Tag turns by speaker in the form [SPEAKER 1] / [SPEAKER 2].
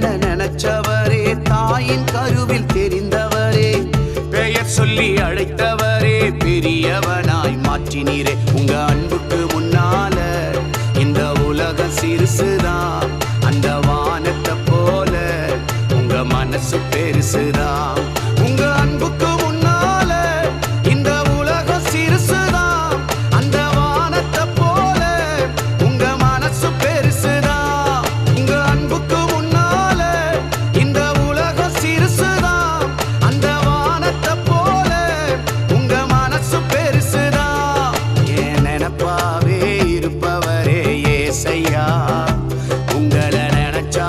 [SPEAKER 1] என்ன நினைச்சவரே, தாயின் கருவில் தெரிந்தவரே, பெயர் சொல்லி அழைத்தவரே, பெரியவனாய் மாற்றினீரே. உங்க அன்புக்கு முன்னால இந்த உலகம் சிறுசுதான், அந்த வானத்தை போல உங்க மனசு பெருசுதான். உங்க அன்புக்கு முன்னால இந்த உலகம் சிறுசுதான், அந்த வானத்தை போல உங்க மனசு பெருசுதான். உங்க அன்புக்கு முன்னால இந்த உலகம் சிறுசுதான், அந்த வானத்தை போல உங்க மனசு பெருசுதான். என் நினைப்பாவே இருப்பவரே ஏசையா, உங்களை நினைச்சா